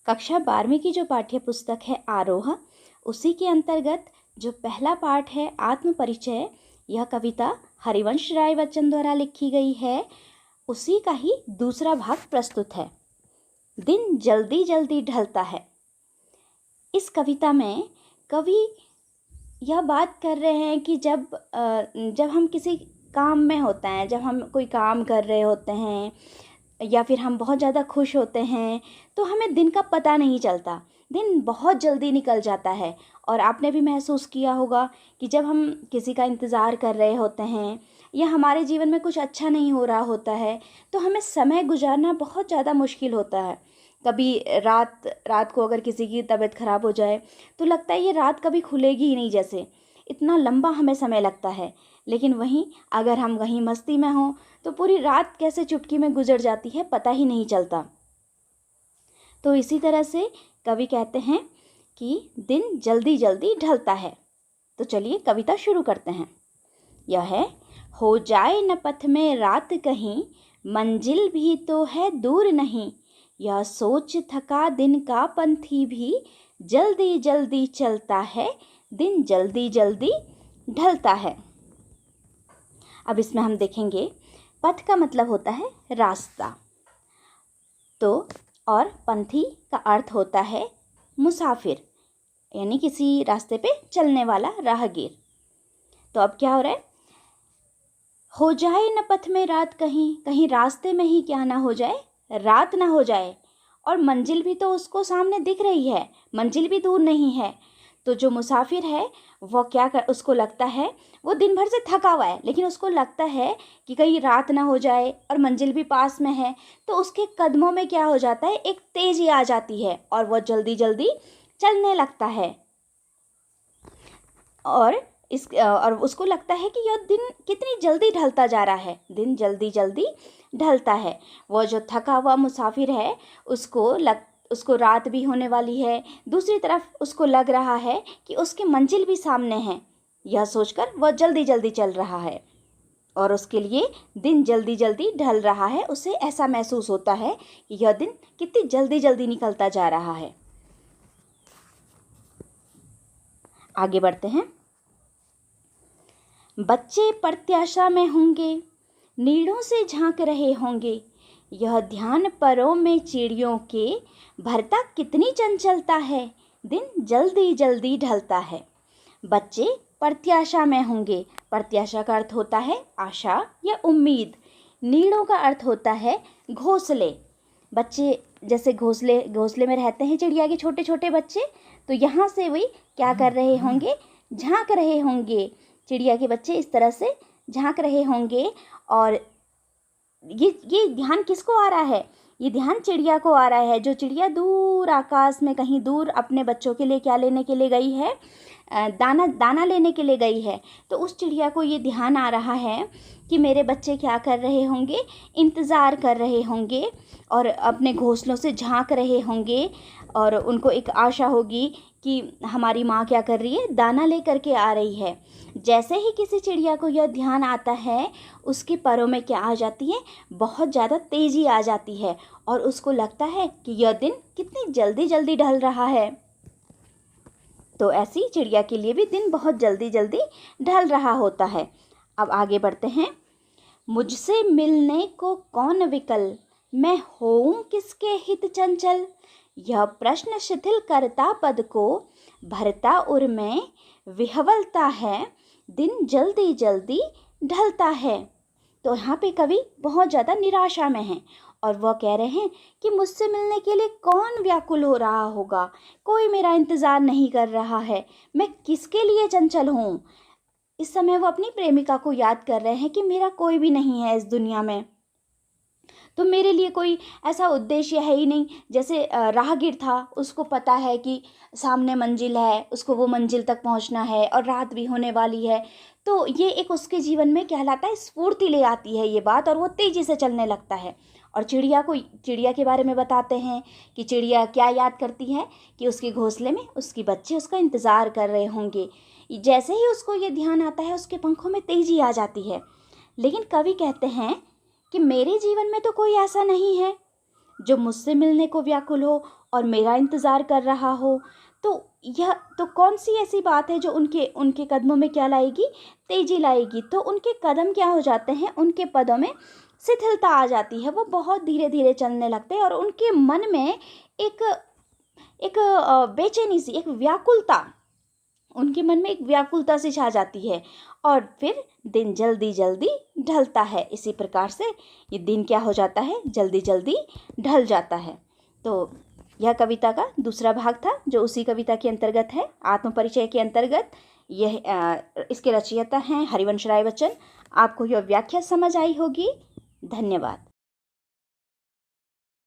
कक्षा 12वीं की जो पाठ्य पुस्तक है आरोह, उसी के अंतर्गत जो पहला पाठ है आत्मपरिचय, यह कविता हरिवंश राय बच्चन द्वारा लिखी गई है। उसी का ही दूसरा भाग प्रस्तुत है। दिन जल्दी जल्दी ढलता है। इस कविता में कवि यह बात कर रहे हैं कि जब हम किसी काम में होते हैं, जब हम कोई काम कर रहे होते हैं या फिर हम बहुत ज़्यादा खुश होते हैं, तो हमें दिन का पता नहीं चलता। दिन बहुत जल्दी निकल जाता है। और आपने भी महसूस किया होगा कि जब हम किसी का इंतज़ार कर रहे होते हैं या हमारे जीवन में कुछ अच्छा नहीं हो रहा होता है, तो हमें समय गुजारना बहुत ज़्यादा मुश्किल होता है। कभी रात को अगर किसी की तबीयत ख़राब हो जाए तो लगता है ये रात कभी खुलेगी ही नहीं, जैसे इतना लंबा हमें समय लगता है। लेकिन वहीं अगर हम वहीं मस्ती में हों तो पूरी रात कैसे चुटकी में गुजर जाती है पता ही नहीं चलता। तो इसी तरह से कवि कहते हैं कि दिन जल्दी जल्दी ढलता है। तो चलिए कविता शुरू करते हैं। यह है, हो जाए न पथ में रात कहीं, मंजिल भी तो है दूर नहीं। यह सोच थका दिन का पंथी भी, जल्दी जल्दी चलता है, दिन जल्दी जल्दी ढलता है। अब इसमें हम देखेंगे, पथ का मतलब होता है रास्ता, तो और पंथी का अर्थ होता है मुसाफिर, यानी किसी रास्ते पे चलने वाला राहगीर। तो अब क्या हो रहा है, हो जाए न पथ में रात कहीं, कहीं रास्ते में ही क्या ना हो जाए, रात ना हो जाए। और मंजिल भी तो उसको सामने दिख रही है, मंजिल भी दूर नहीं है। तो जो मुसाफिर है वो उसको लगता है, वो दिन भर से थका हुआ है, लेकिन उसको लगता है कि कहीं रात ना हो जाए और मंजिल भी पास में है। तो उसके कदमों में क्या हो जाता है, एक तेजी आ जाती है और वह जल्दी जल्दी चलने लगता है। और उसको लगता है कि यह दिन कितनी जल्दी ढलता जा रहा है, दिन जल्दी जल्दी ढलता है। वह जो थका हुआ मुसाफिर है उसको रात भी होने वाली है। दूसरी तरफ उसको लग रहा है कि उसकी मंजिल भी सामने है। यह सोचकर वह जल्दी जल्दी चल रहा है और उसके लिए दिन जल्दी जल्दी ढल रहा है। उसे ऐसा महसूस होता है कि यह दिन कितनी जल्दी जल्दी निकलता जा रहा है। आगे बढ़ते हैं। बच्चे प्रत्याशा में होंगे, नीड़ों से झांक रहे होंगे। यह ध्यान परों में चिड़ियों के, भरता कितनी चंचलता है, दिन जल्दी जल्दी ढलता है। बच्चे प्रत्याशा में होंगे। प्रत्याशा का अर्थ होता है आशा या उम्मीद। नीड़ों का अर्थ होता है घोंसले। बच्चे जैसे घोंसले में रहते हैं चिड़िया के छोटे छोटे बच्चे, तो यहाँ से वही क्या कर रहे होंगे, झांक रहे होंगे। चिड़िया के बच्चे इस तरह से झांक रहे होंगे। और ये ध्यान किसको आ रहा है, ये ध्यान चिड़िया को आ रहा है। जो चिड़िया दूर आकाश में कहीं दूर अपने बच्चों के लिए क्या लेने के लिए गई है, दाना लेने के लिए गई है। तो उस चिड़िया को ये ध्यान आ रहा है कि मेरे बच्चे क्या कर रहे होंगे, इंतज़ार कर रहे होंगे और अपने घोंसलों से झांक रहे होंगे। और उनको एक आशा होगी कि हमारी माँ क्या कर रही है, दाना लेकर के आ रही है। जैसे ही किसी चिड़िया को यह ध्यान आता है, उसके परों में क्या आ जाती है, बहुत ज़्यादा तेज़ी आ जाती है और उसको लगता है कि यह दिन कितनी जल्दी जल्दी ढल रहा है। तो ऐसी चिड़िया के लिए भी दिन बहुत जल्दी जल्दी ढल रहा होता है। अब आगे बढ़ते हैं। मुझसे मिलने को कौन विकल, मैं होऊं किसके हित चंचल। यह प्रश्न शिथिल करता पद को, भरता उर में विह्वलता है, दिन जल्दी जल्दी ढलता है। तो यहाँ पे कवि बहुत ज़्यादा निराशा में हैं और वह कह रहे हैं कि मुझसे मिलने के लिए कौन व्याकुल हो रहा होगा, कोई मेरा इंतज़ार नहीं कर रहा है, मैं किसके लिए चंचल हूँ। इस समय वो अपनी प्रेमिका को याद कर रहे हैं कि मेरा कोई भी नहीं है इस दुनिया में, तो मेरे लिए कोई ऐसा उद्देश्य है ही नहीं। जैसे राहगीर था, उसको पता है कि सामने मंजिल है, उसको वो मंजिल तक पहुंचना है और रात भी होने वाली है। तो ये एक उसके जीवन में कहलाता है स्फूर्ति ले आती है ये बात, और वो तेज़ी से चलने लगता है। और चिड़िया के बारे में बताते हैं कि चिड़िया क्या याद करती है कि उसके घोंसले में उसके बच्चे उसका इंतज़ार कर रहे होंगे। जैसे ही उसको ये ध्यान आता है, उसके पंखों में तेज़ी आ जाती है। लेकिन कवि कहते हैं कि मेरे जीवन में तो कोई ऐसा नहीं है, जो मुझसे मिलने को व्याकुल हो और मेरा इंतज़ार कर रहा हो। तो यह तो कौन सी ऐसी बात है जो उनके उनके कदमों में क्या लाएगी, तेजी लाएगी। तो उनके कदम क्या हो जाते हैं, उनके पदों में शिथिलता आ जाती है, वो बहुत धीरे धीरे चलने लगते हैं और उनके मन में एक एक बेचैनी सी, एक व्याकुलता, उनके मन में एक व्याकुलता सी छा जाती है और फिर दिन जल्दी जल्दी ढलता है। इसी प्रकार से ये दिन क्या हो जाता है, जल्दी जल्दी ढल जाता है। तो यह कविता का दूसरा भाग था जो उसी कविता के अंतर्गत है, आत्मपरिचय के अंतर्गत। यह इसके रचयिता हैं हरिवंश राय बच्चन। आपको यह व्याख्या समझ आई होगी। धन्यवाद।